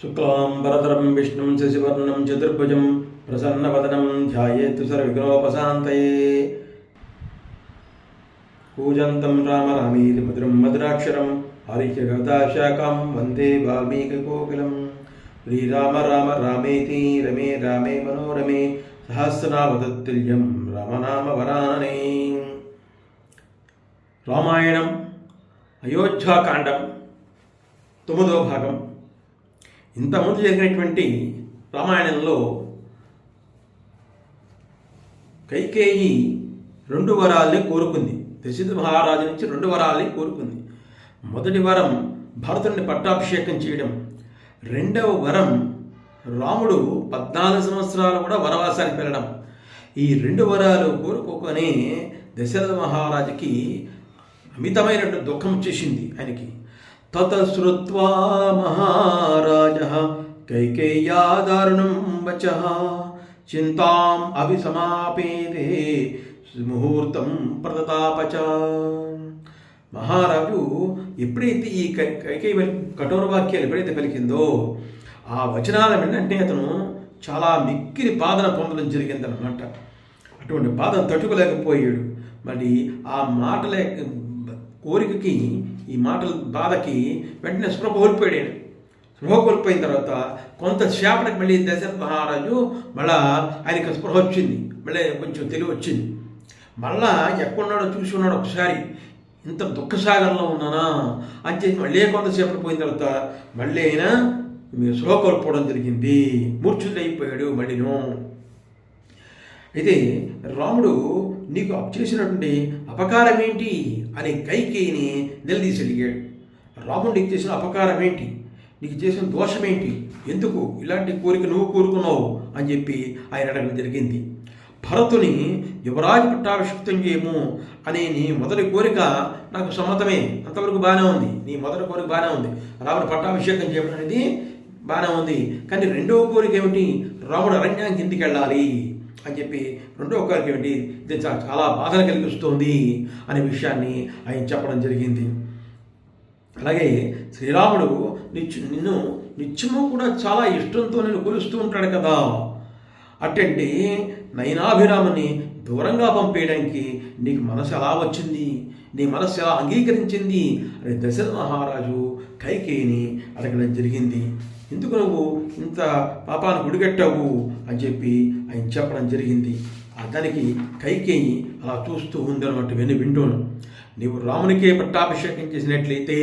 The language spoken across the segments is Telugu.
శుక్లాంబరధరం విష్ణుం శశివర్ణం చతుర్భుజం ప్రసన్నవదనం ధ్యాయేత్ సర్వవిఘ్నోపశాంతయే. కూజంతం రామ రామీతి మధురం మధురాక్షరం ఆరుహ్యగతాశాఖం వందే వాల్మీకికోకిలం. శ్రీరామ రామ రామేతి రమే రామే మనోరమే సహస్రనామతత్తుల్యం రామనామ వరాననే. రామాయణం అయోధ్యాకాండం 9వ భాగం. ఇంతకుముందు జరిగినటువంటి రామాయణంలో కైకేయి 2 వరాల్ని కోరుకుంది. దశరథ మహారాజు నుంచి 2 వరాల్ని కోరుకుంది. మొదటి వరం భరతుడిని పట్టాభిషేకం చేయడం. 2వ వరం రాముడు 14 సంవత్సరాలు కూడా వనవాసానికి వెళ్ళడం. ఈ 2 వరాలు కోరుకోకనే దశరథ మహారాజుకి అమితమైనటువంటి దుఃఖం వచ్చేసింది ఆయనకి. తతశ్రుత్వా మహారాజః కైకేయ్యా దారుణం వచః చింతాం అభిసమాపేదే ముహూర్తం ప్రదతాపచ. మహారాజు ఎప్పుడైతే ఈ కైకేయి కఠోర వాక్యాలు ఎప్పుడైతే పలికిందో ఆ వచనాల వెంటనే అతను చాలా మిక్కిలి బాధన పొందడం జరిగిందనమాట. అటువంటి బాధను తట్టుకోలేకపోయాడు. మరి ఆ మాటల కోరికకి, ఈ మాటల బాధకి వెంటనే స్పృహ కోల్పోయాడు. స్పృహ కోల్పోయిన తర్వాత కొంతసేపటికి మళ్ళీ దశరథ మహారాజు మళ్ళా ఆయనకి స్పృహ వచ్చింది, మళ్ళీ కొంచెం తెలివి వచ్చింది. మళ్ళా ఎక్కడున్నాడో చూసి ఉన్నాడు ఒకసారి, ఇంత దుఃఖసాగరంలో ఉన్నానా అని చెప్పి మళ్ళీ కొంతసేపటి పోయిన తర్వాత మళ్ళీ అయినా స్పృహ కోల్పోవడం జరిగింది, మూర్ఛుడైపోయాడు మళ్ళీను. అయితే రాముడు నీకు చేసినటువంటి అపకారం ఏంటి అని కైకేయిని నిలదీసి అడిగాడు. రాముడు నీకు చేసిన అపకారం ఏంటి, నీకు చేసిన దోషం ఏంటి, ఎందుకు ఇలాంటి కోరిక నువ్వు కోరుకున్నావు అని చెప్పి ఆయన అడగడం జరిగింది. భరతుని యువరాజు పట్టాభిషిక్తం చేయము అనే నీ మొదటి కోరిక నాకు సమ్మతమే, అంతవరకు బాగానే ఉంది. నీ మొదటి కోరిక బాగానే ఉంది, రాముడు పట్టాభిషేకం చేయడం అనేది బాగానే ఉంది. కానీ 2వ కోరిక ఏమిటి, రాముడు అరణ్యానికి ఎందుకు వెళ్ళాలి అని చెప్పి 2వ కోరిక ఏమిటి, ఇది చాలా బాధను కలిగిస్తోంది అనే విషయాన్ని ఆయన చెప్పడం జరిగింది. అలాగే శ్రీరాముడు నిన్ను నిత్యము కూడా చాలా ఇష్టంతో నేను కొలుస్తూ ఉంటాడు కదా, అట్టంటే నయనాభిరాముని దూరంగా పంపేయడానికి నీకు మనసు ఎలా వచ్చింది, నీ మనసు ఎలా అంగీకరించింది అని దశరథ మహారాజు కైకేయిని అడగడం జరిగింది. ఎందుకు నువ్వు ఇంత పాపాన్ని గుడిగట్టావు అని చెప్పి ఆయన చెప్పడం జరిగింది. దానికి కైకేయి అలా చూస్తూ ఉందన్నమాట. వింటూను, నీవు రామునికే పట్టాభిషేకం చేసినట్లయితే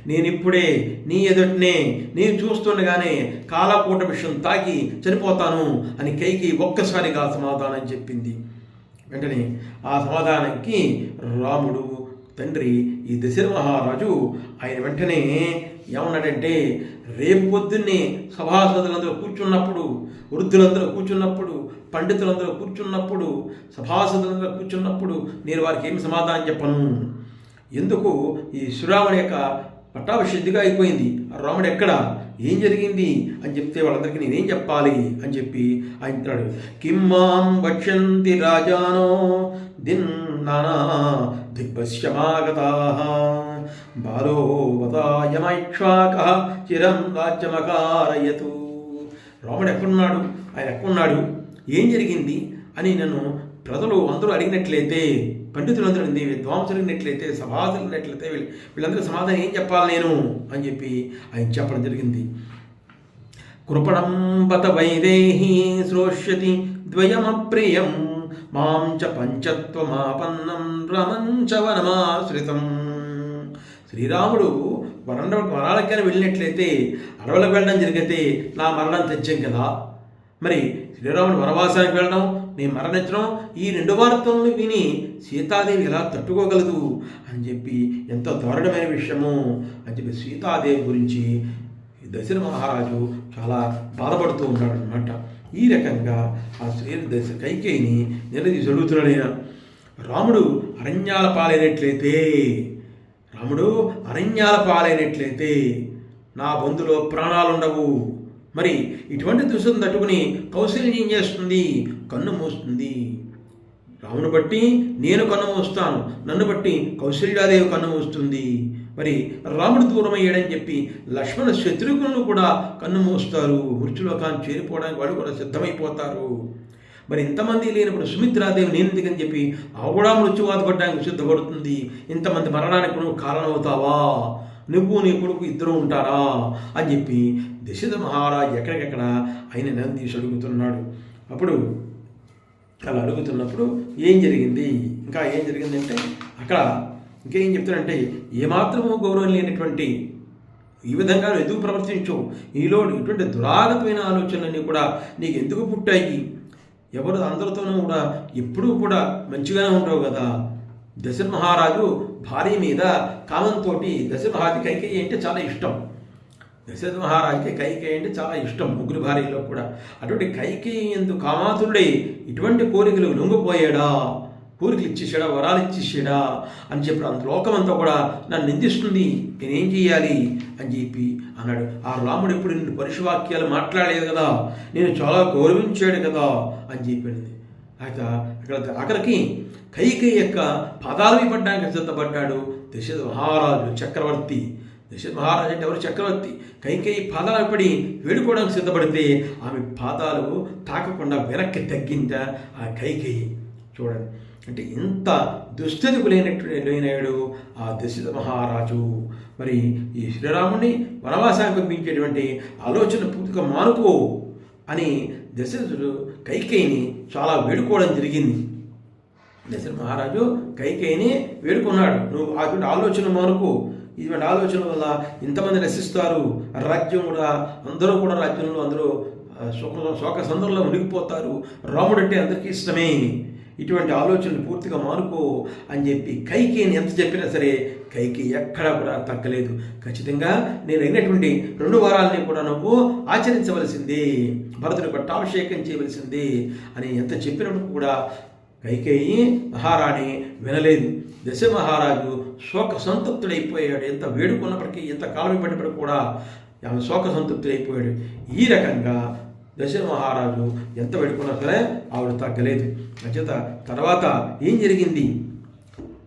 నేనిప్పుడే నీ ఎదుటనే నేను చూస్తుండగానే కాలకూట విషయం తాకి చనిపోతాను అని కైకేయి ఒక్కసారిగా సమాధానం చెప్పింది. వెంటనే ఆ సమాధానానికి రాముడు తండ్రి ఈ దశరథ మహారాజు ఆయన వెంటనే ఏమన్నాడంటే, రేపు పొద్దున్నే సభాసదులందరూ కూర్చున్నప్పుడు, వృద్ధులందరూ కూర్చున్నప్పుడు, పండితులందరూ కూర్చున్నప్పుడు, సభాసదులందరూ కూర్చున్నప్పుడు నేను వారికి ఏమి సమాధానం చెప్పను. ఎందుకు ఈ శ్రీరాముని యొక్క పట్టాభిషేకం అయిపోయింది, రాముడు ఎక్కడ, ఏం జరిగింది అని చెప్తే వాళ్ళందరికీ నేనేం చెప్పాలి అని చెప్పి ఆయన అంటాడు. కిమ్మాం వక్ష్యంతి రాజానో దిన్నానా దిగ్భస్యమాగతాః బాలో వదాయమైక్ష్వాక చిరం రాజ్యమకారయతు. రాముడు ఎక్కడున్నాడు, ఆయన ఎక్కడున్నాడు, ఏం జరిగింది అని నన్ను ప్రజలు అందరూ అడిగినట్లయితే, పండితులందరూ విద్వాంసులు అడిగినట్లయితే, సభాసులు అడిగినట్లయితే వీళ్ళందరూ సమాధానం ఏం చెప్పాలి నేను అని చెప్పి ఆయన చెప్పడం జరిగింది. కృపణం బత వైదేహి శ్రోష్యతి ద్వయమప్రియం మాం చ పంచత్వమాపన్నం రమంచ వనమాశ్రితం. శ్రీరాముడు వనాలకైనా వెళ్ళినట్లయితే, అడవులకు వెళ్ళడం జరిగితే నా మరణం తెచ్చాం కదా, మరి శ్రీరాముడు వనవాసానికి వెళ్ళడం, నేను మరణించడం, ఈ 2 వార్తలను విని సీతాదేవి ఎలా తట్టుకోగలదు అని చెప్పి ఎంతో దారుణమైన విషయము అని చెప్పి సీతాదేవి గురించి దశరథ మహారాజు చాలా బాధపడుతూ ఉన్నాడు అనమాట. ఈ రకంగా ఆ కైకేయిని నిలదీసి అడుగుతున్నాడు ఆయన. రాముడు అరణ్యాల పాలైనట్లయితే నా బంధులో ప్రాణాలు ఉండవు. మరి ఇటువంటి దుస్తులను తట్టుకుని కౌశల్యం ఏం చేస్తుంది, కన్ను మూస్తుంది. రాముని బట్టి నేను కన్ను మూస్తాను, నన్ను బట్టి కౌశల్యాదేవి కన్ను మూస్తుంది మరి రాముడు దూరం అయ్యాడని చెప్పి లక్ష్మణ శత్రుఘ్నులు కూడా కన్ను మూస్తారు, మృత్యులోకాన్ని చేరిపోవడానికి వాళ్ళు కూడా సిద్ధమైపోతారు. మరి ఇంతమంది లేనప్పుడు సుమిత్రాదేవి నేను ఎందుకని చెప్పి ఆ కూడా మృత్యువాదపడడానికి సిద్ధపడుతుంది. ఇంతమంది మరణానికి నువ్వు కారణమవుతావా, నువ్వు నీ కొడుకు ఇద్దరు ఉంటారా అని చెప్పి దశరథ మహారాజు ఎక్కడికెక్కడ ఆయన నందీష్ అడుగుతున్నాడు. అప్పుడు అలా అడుగుతున్నప్పుడు ఏం జరిగింది, ఇంకా ఏం జరిగిందంటే అక్కడ ఇంకేం చెప్తాడంటే, ఏమాత్రము గౌరవం లేనటువంటి ఈ విధంగా ఎందుకు ప్రవర్తించవు, ఈలో ఇటువంటి దురాగతమైన ఆలోచనలన్నీ కూడా నీకు ఎందుకు పుట్టాయి, ఎవరు అందరితోనూ కూడా ఎప్పుడూ కూడా మంచిగానే ఉండవు కదా. దశరథ మహారాజు భార్య మీద కామంతో, దశరథ మహారాజు కైకేయి అంటే చాలా ఇష్టం, దశరథ మహారాజుకి కైకేయి అంటే చాలా ఇష్టం, ముగ్గురు భార్యలో కూడా. అటువంటి కైకేయి ఎందుకు కామాతుడై ఇటువంటి కోరికలు లొంగిపోయాడా, కోరికలు ఇచ్చేసాడా, వరాలు ఇచ్చేసాడా అని చెప్పి అంత లోకమంతా కూడా నన్ను నిందిస్తుంది, నేనేం చేయాలి అని చెప్పి అన్నాడు. ఆ రాముడు ఎప్పుడు నిన్ను పరుషవాక్యాలు మాట్లాడలేదు కదా, నేను చాలా గౌరవించాడు కదా అని చెప్పింది. అయితే అక్కడ అక్కడికి కైకేయి యొక్క పాదాలవి పడ్డానికి సిద్ధపడ్డాడు దశరథ మహారాజు చక్రవర్తి. దశరథ మహారాజు అంటే ఎవరు? చక్రవర్తి. కైకేయి పాదాలు పడి వేడుకోవడానికి సిద్ధపడితే ఆమె పాదాలు తాకకుండా వెనక్కి తగ్గింట ఆ కైకేయి. చూడండి, అంటే ఇంత దుస్థితికు లేనాడు ఆ దశరథ మహారాజు. మరి ఈ శ్రీరాముడిని వనవాసానికి పంపించేటువంటి ఆలోచన పూర్తిగా మానుకో అని దశరథుడు కైకేయిని చాలా వేడుకోవడం జరిగింది. దశరథ మహారాజు కైకేయిని వేడుకున్నాడు, నువ్వు అటువంటి ఆలోచన మానుకో, ఇటువంటి ఆలోచన వల్ల ఇంతమంది నశిస్తారు, రాజ్యం కూడా అందరూ కూడా రాజ్యంలో అందరూ శోక సందర్భంలో మునిగిపోతారు, రాముడు అంటే అందరికీ ఇష్టమే, ఇటువంటి ఆలోచనలు పూర్తిగా మానుకో అని చెప్పి కైకేయిని ఎంత చెప్పినా సరే కైకేయి ఎక్కడా కూడా తగ్గలేదు. ఖచ్చితంగా నేను అయినటువంటి 2 వారాలని కూడా నువ్వు ఆచరించవలసిందే, భరతుడి పట్టాభిషేకం చేయవలసిందే అని ఎంత చెప్పినప్పుడు కూడా కైకేయి మహారాణి వినలేదు. దశ మహారాజు శోక సంతృప్తుడైపోయాడు. ఎంత వేడుకున్నప్పటికీ, ఎంత కాలం పడినప్పటికీ కూడా ఆమె శోక సంతృప్తుడైపోయాడు. ఈ రకంగా దశరథ మహారాజు ఎంత వేడుకున్నా సరే ఆవిడ తగ్గలేదు. అంచేత తర్వాత ఏం జరిగింది,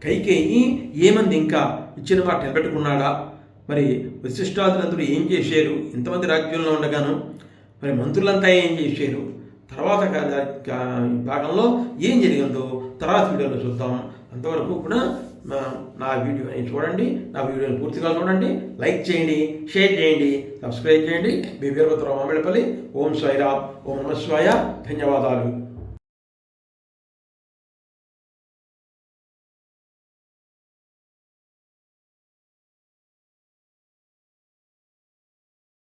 కైకేయి ఏమంది ఇంకా ఇచ్చిన మాట నిలబెట్టుకున్నాడా, మరి వశిష్ఠాదులందరూ ఏం చేశారు, ఇంతమంది రాజ్యంలో ఉండగాను మరి మంత్రులంతా ఏం చేశారు, తర్వాత భాగంలో ఏం జరిగిందో తర్వాత వీడియోలో చూద్దాం. అంతవరకు కూడా నా వీడియోని చూడండి, నా వీడియోని పూర్తిగా చూడండి, లైక్ చేయండి, షేర్ చేయండి, సబ్స్క్రైబ్ చేయండి. మీ వీరభద్రరావు మామిడిపల్లి. ఓం సాయిరామ్, ఓం నమః శివాయ. ధన్యవాదాలు.